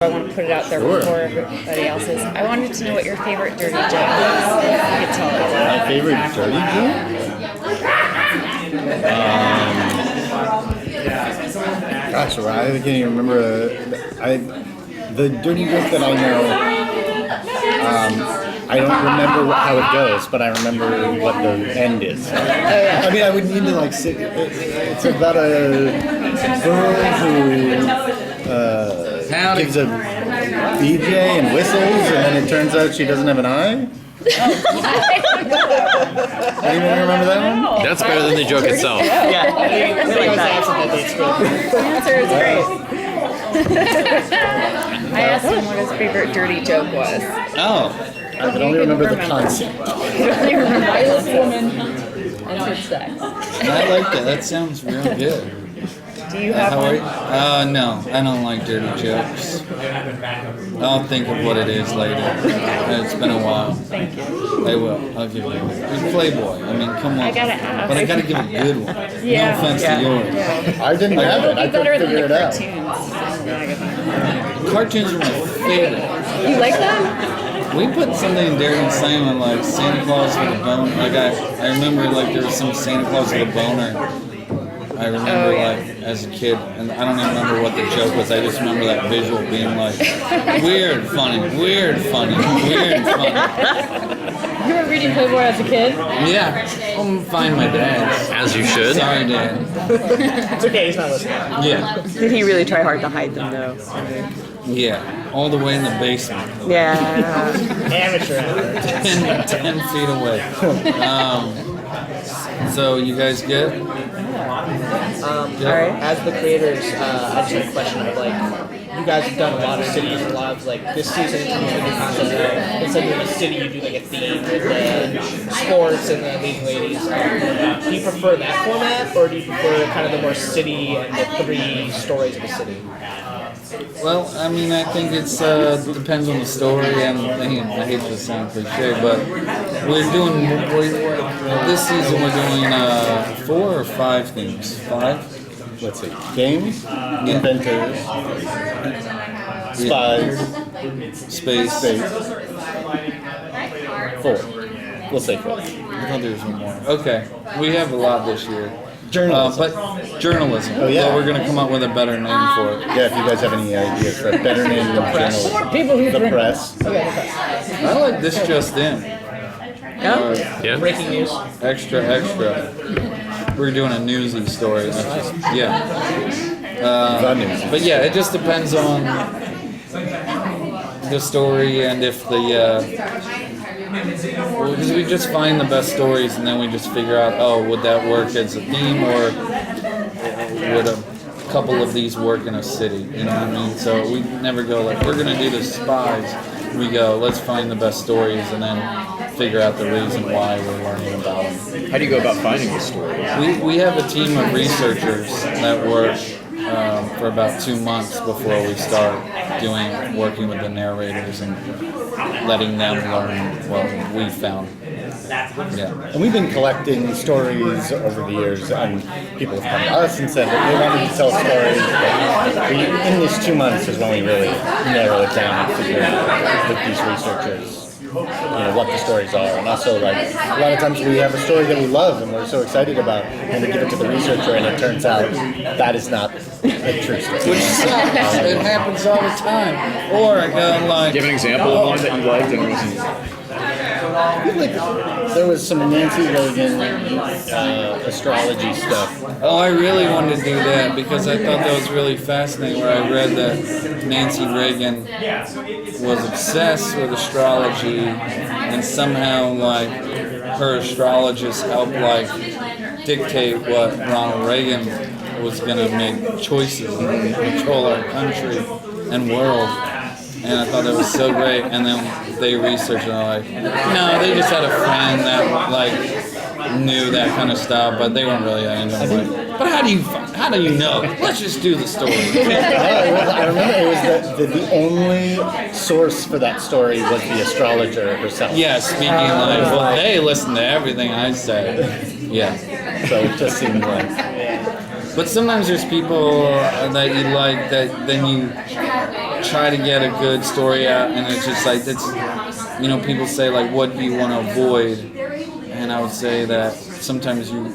I want to put it out there before everybody else's. I wanted to know what your favorite dirty joke is. You could tell us. My favorite dirty joke? Gosh, well, I can't even remember. The dirty joke that I know, I don't remember how it goes, but I remember what the end is. I mean, I would need to like sit. It's about a girl who gives a DJ and whistles, and then it turns out she doesn't have an eye. Anyone remember that one? That's better than the joke itself. The answer is great. I asked him what his favorite dirty joke was. Oh, I can only remember the concept. Violent woman entered sex. I like that. That sounds real good. Do you have one? No, I don't like dirty jokes. I'll think of what it is later. It's been a while. Thank you. I will. I'll give you. You're Playboy. I mean, come on. I gotta ask. But I gotta give a good one. Yeah. No offense to yours. Yeah. I didn't have it. I Better couldn't than figure the it out. cartoons. Cartoons are my favorite. You like them? We put something in Derek and Simon like Santa Claus with a bone. Like I remember like there was some Santa Claus with a boner. I remember like as a kid, and I don't even remember what the joke was. I just remember that visual being like weird, funny, weird, funny, weird, funny. You were reading Playboy as a kid? Yeah, I'm find my dad. As you should. Sorry, Dad. It's okay, he's not listening. Yeah, Did he really try hard to hide them, though? yeah, all the way in the basement, Yeah. Amateur. 10 feet away. So you guys good? As the creators, I just have a question of like, you guys have done a lot of cities, a lot of like this season comes with the concept of instead of a city, you do like a theme with the sports and the leading ladies. Do you prefer that format, or do you prefer kind of the more city and the 3 stories of a city? Well, I mean, I think it's depends on the story, and I hate to sound cliche, but this season we're doing 4 or 5 themes. 5? Let's see. Games, inventors, spies, Space. 4. We'll say 4. I thought there was one more. Okay, we have a lot this year. Journalism. But journalism. Oh, yeah. So we're gonna come up with a better name for it. Yeah, if you guys have any ideas for a better name than journalism. The press. I like this just in. Yeah. Breaking news. Extra. We're doing a newsy story. Not just, yeah. The news. But yeah, it just depends on the story and if because we just find the best stories and then we just figure out, would that work as a theme or would a couple of these work in a city? You know what I mean? So we never go like, we're gonna do the spies. We go, let's find the best stories and then figure out the reason why we're learning about them. How do you go about finding the story? We have a team of researchers that work for about 2 months before we start working with the narrators and letting them learn what we found. Yeah. And we've been collecting stories over the years, and people have come to us and said that they wanted to tell stories. But in these 2 months is when we really narrow it down and figure out with these researchers, what the stories are. And also, like, a lot of times we have a story that we love and we're so excited about, and we give it to the researcher, and it turns out that is not a true story. Which sucks. It happens all the time. Or I go like, Do you have an example of one that you liked and wasn't? I feel like there was some Nancy Reagan astrology stuff. oh, I really wanted to do that because I thought that was really fascinating where I read that Nancy Reagan was obsessed with astrology and somehow like her astrologist helped like dictate what Ronald Reagan was going to make choices and control our country and world. And I thought that was so great. And then they researched and they're like, no, they just had a friend that like knew that kind of stuff, but they weren't really that into it. Like, but how do you know? Let's just do the story. I remember it was the only source for that story was the astrologer herself. Yeah, speaking like, well, they listen to everything I say. Yeah. So it just seemed like. But sometimes there's people that you like that then you try to get a good story out, and it's just like it's, you know, people say like, what do you want to avoid? And I would say that sometimes you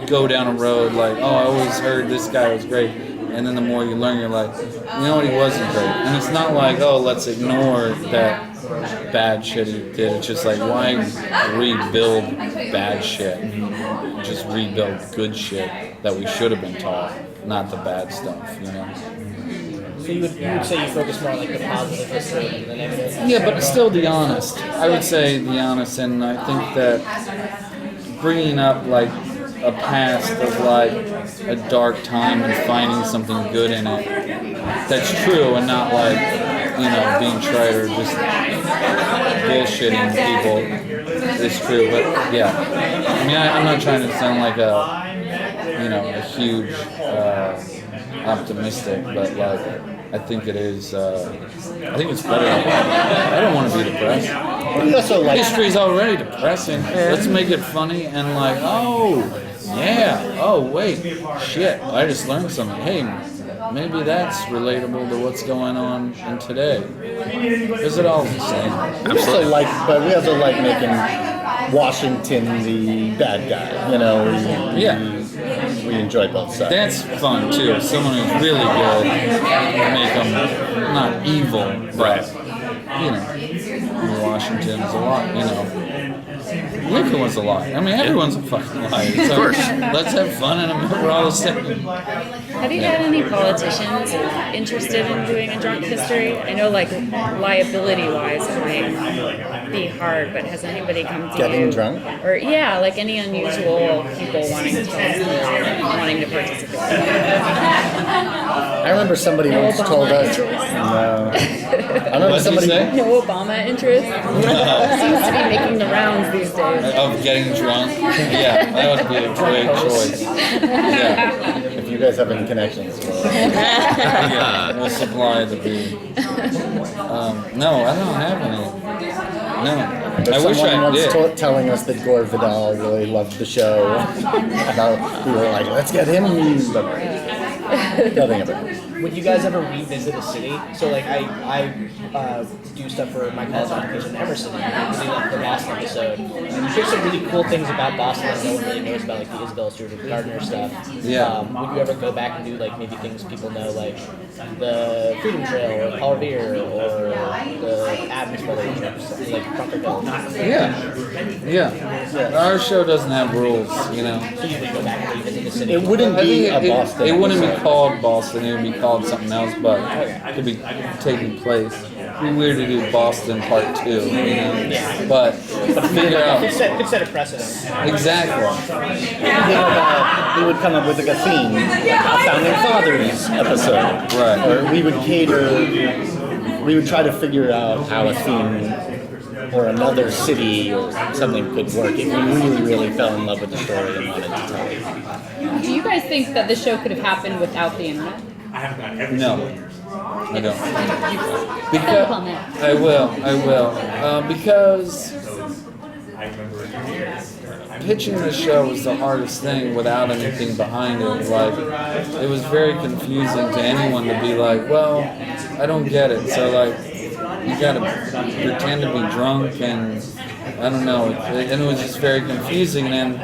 go down a road like, oh, I always heard this guy was great, and then the more you learn, you're like, you know what, he wasn't great. And it's not like, oh, let's ignore that bad shit he did. It's just like, why rebuild bad shit? Just rebuild good shit that we should have been taught, not the bad stuff, you know? So you would say you focus more on like the positive history than the negative? Yeah, but still the honest. I would say the honest, and I think that bringing up like a past of like a dark time and finding something good in it that's true, and not like, you know, being trite or just bullshitting people is true. But yeah, I mean, I'm not trying to sound like a, you know, a huge optimistic, but like I think it is. I think it's better. I don't want to be depressed. We also like History's already depressing. Let's make it funny and like, oh yeah, oh wait, shit, I just learned something. Hey, maybe that's relatable to what's going on in today. Is it all the same? we also like making Washington the bad guy. You know, we enjoy both sides. That's fun too. Someone who's really good, make them not evil, but you know, Washington is a lot. You know, Lincoln was a liar. I mean, everyone's a fucking liar. So Of course. let's have fun and we're all the same. Have you had any politicians interested in doing a drunk history? I know, like, liability-wise, it might be hard, but has anybody come to Getting you? drunk? Or, yeah, like any unusual people wanting to tell a story, wanting to participate? I remember somebody once told us. No. I remember What'd you somebody. say? No Obama interest? Seems to be making the rounds these days. Of getting drunk? Yeah, that would be a great choice. Yeah, If you guys have any connections. we'll supply the beer. No, I don't have any. No. I wish Someone I once did. telling us that Gore Vidal really loved the show. How we were like, let's get him. But nothing ever. Would you guys ever revisit a city? So like I do stuff for my college application in Emerson, and we do like the Boston episode. And you hear some really cool things about Boston that no one really knows about, like the Isabel Stewart Gardner stuff. Yeah. Would you ever go back and do like maybe things people know, like the Freedom Trail or Paul Revere or the Adams Brothers, like Bunkerville? Yeah. Our show doesn't have rules, you know. So you would go back and revisit the city. It wouldn't I be think a Boston. it wouldn't be episode. called Boston, it would be called something else, but it could be taking place. It'd be weird to do Boston Part 2, you know? But figure out. Could set a precedent. Exactly. We would come up with like a theme, like a Founding Fathers episode. Right. Or we would try to figure out how a theme or another city or something could work if we really, really fell in love with the story and wanted to tell it. Do you guys think that this show could have happened without the internet? No, I don't. Step on that. I will. Because pitching the show was the hardest thing without anything behind it. Like, it was very confusing to anyone to be like, well, I don't get it. So, like, you gotta pretend to be drunk and, I don't know. And it was just very confusing. And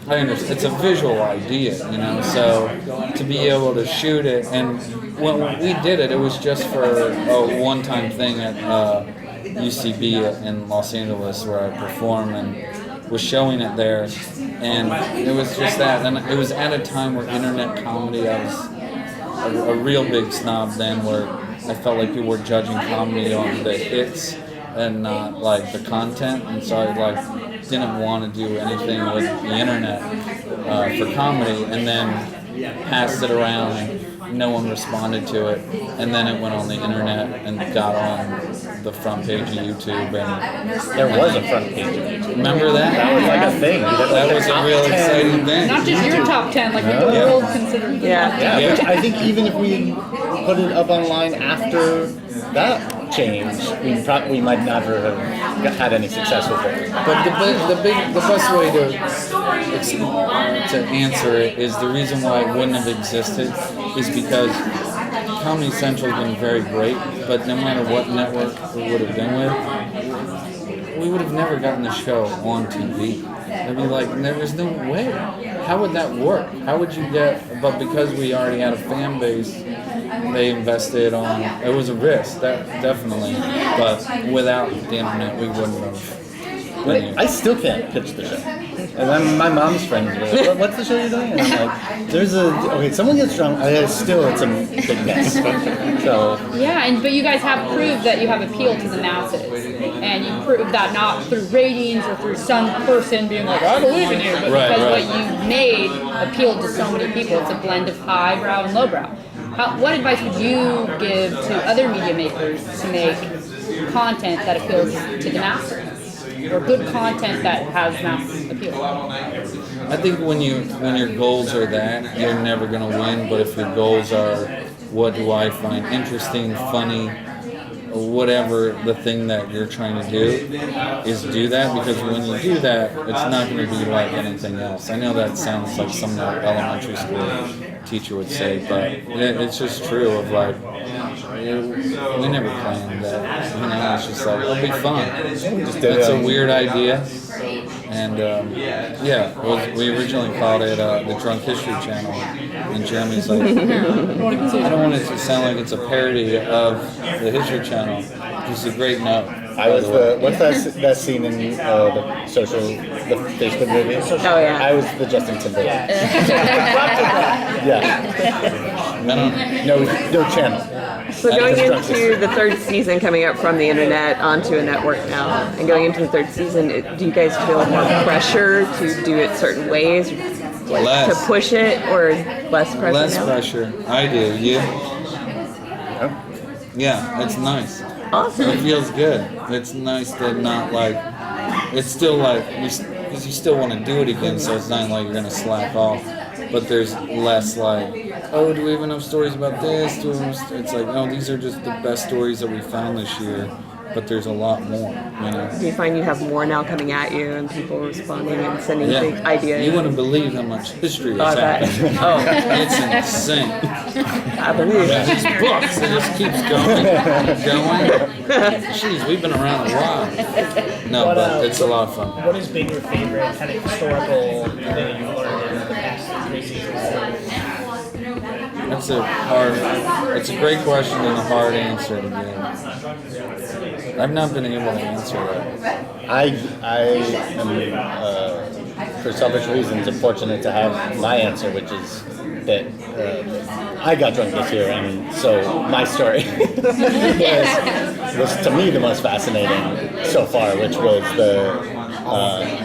I understand. It's a visual idea, you know, so to be able to shoot it, and when we did it, it was just for a one-time thing at UCB in Los Angeles where I perform and was showing it there, and it was just that, and it was at a time where internet comedy, I was a real big snob then, where I felt like people were judging comedy on the hits and not like the content, and so I like didn't want to do anything with the internet for comedy, and then passed it around and no one responded to it, and then it went on the internet and got on the front page of YouTube, and There was a front page of YouTube. remember that? That was like a thing. That was a real exciting thing. Not just your top 10, like the Yeah. world considered. Yeah. Yeah, which I think even if we put it up online after that change, we might never have had any success with it. But the best way to answer it is the reason why it wouldn't have existed is because Comedy Central's been very great, but no matter what network we would have been with, we would have never gotten the show on TV. I mean, like, there's no way. How would that work? How would you get? But because we already had a fan base, they invested on. It was a risk, that definitely. But without the internet, we wouldn't have. I still can't pitch the show. And then my mom's friends were like, what's the show you're doing? And I'm like, someone gets drunk. It's a big mess. So Yeah, but you guys have proved that you have appeal to the masses, and you proved that not through ratings or through some person being like, I believe in you, but because what you made appealed to so many people. It's a blend of highbrow and lowbrow. What advice would you give to other media makers to make content that appeals to the masses? Or good content that has mass appeal? I think when your goals are that, you're never going to win. But if your goals are, what do I find interesting, funny, whatever the thing that you're trying to do is do that, because when you do that, it's not going to be like anything else. I know that sounds like some elementary school teacher would say, but it's just true of like, we never planned that. It's just like, it'll be fun. It's a weird idea. And we originally called it the Drunk History Channel. And Jeremy's like, I don't want it to sound like it's a parody of the History Channel. It's a great note. I was what's that scene in the Facebook movie? Oh yeah. I was the Justin Timberlake. Yeah. No channel. So going into the third season, coming up from the internet onto a network now, and going into the third season, do you guys feel more pressure to do it certain ways, like to push it, or less pressure? Less now? pressure. I do. You? Yeah, it's nice. Awesome. It feels good. It's nice to not like. It's still like because you still want to do it again, so it's not like you're gonna slack off. But there's less like, oh, do we have enough stories about this? It's like, no, these are just the best stories that we found this year. But there's a lot more, Do you find you have more now coming at you and people responding and sending big ideas? You wouldn't believe how much history has happened. It's insane. I believe it. These books, it just keeps going. Jeez, we've been around a while. No, but it's a lot of fun. What has been your favorite kind of historical thing that you've learned in the past 3 seasons? It's a great question and a hard answer to give. I've not been able to answer that. I am, for selfish reasons, fortunate to have my answer, which is that I got drunk this year, and so my story was to me the most fascinating so far, which was the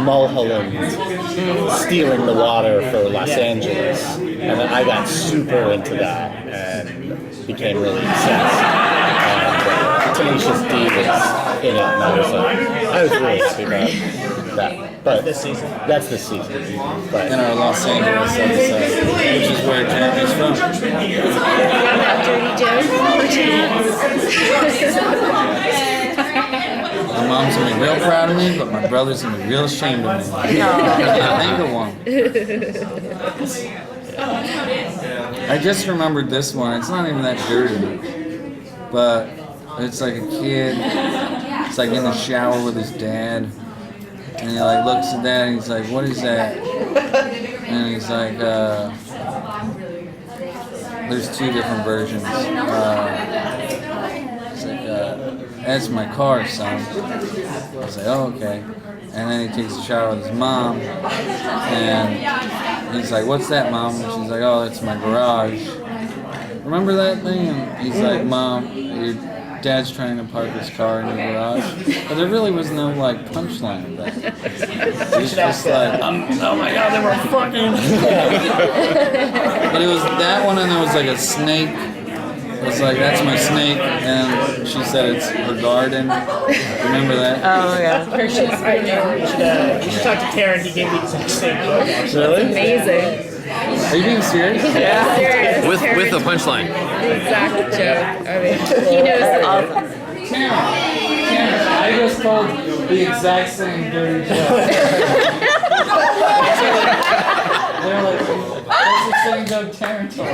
Mulholland stealing the water for Los Angeles, and then I got super into that and became really obsessed. Tenacious D was in it, and I was really happy about that. But This season? That's this season. But In our Los Angeles episode, which is where Jeremy's from. My mom's gonna be real proud of me, but my brother's gonna be real ashamed of me. I think of one. I just remembered this one. It's not even that dirty, but it's like a kid. It's like in the shower with his dad, and he like looks at that and he's like, "What is that?" And he's like, "There's 2 different versions." It's like, "That's my car, son." I was like, "Oh, okay." And then he takes a shower with his mom, and he's like, "What's that, Mom?" And she's like, "Oh, that's my garage." Remember that thing? And he's like, "Mom, your dad's trying to park his car in your garage." But there really was no like punchline of that. It was just like, oh my God, they were fucking. But it was that one, and there was like a snake. It was like, "That's my snake," and she said it's her garden. Remember that? Oh yeah. You should talk to Karen. He gave me the exact same joke. really? Amazing. Are you being serious? Yeah, serious. With a punchline. Exact joke. I mean, he knows it. Karen, I just told the exact same dirty joke. They're like, "That's the same joke Doug Taranto. I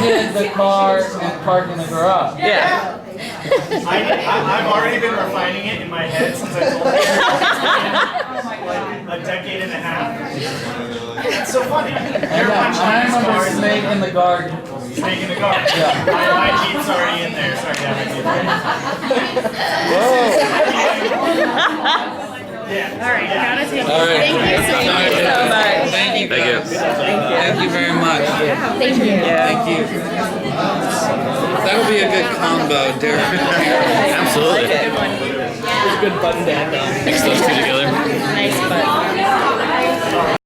did the car and park in the garage. Yeah. I've already been refining it in my head since I told you. Like a decade and a half. It's so funny. I remember Snake in the Garden. Snake in the garden. Yeah. My Jeep's already in there. Sorry, yeah. All right, gotta take All right. Thank you so much. Thank you. Thank you. Thank you very much. Thank you. Thank you. That'll be a good combo, Derek. Absolutely. Good button to end on. Mix those two together. Nice button.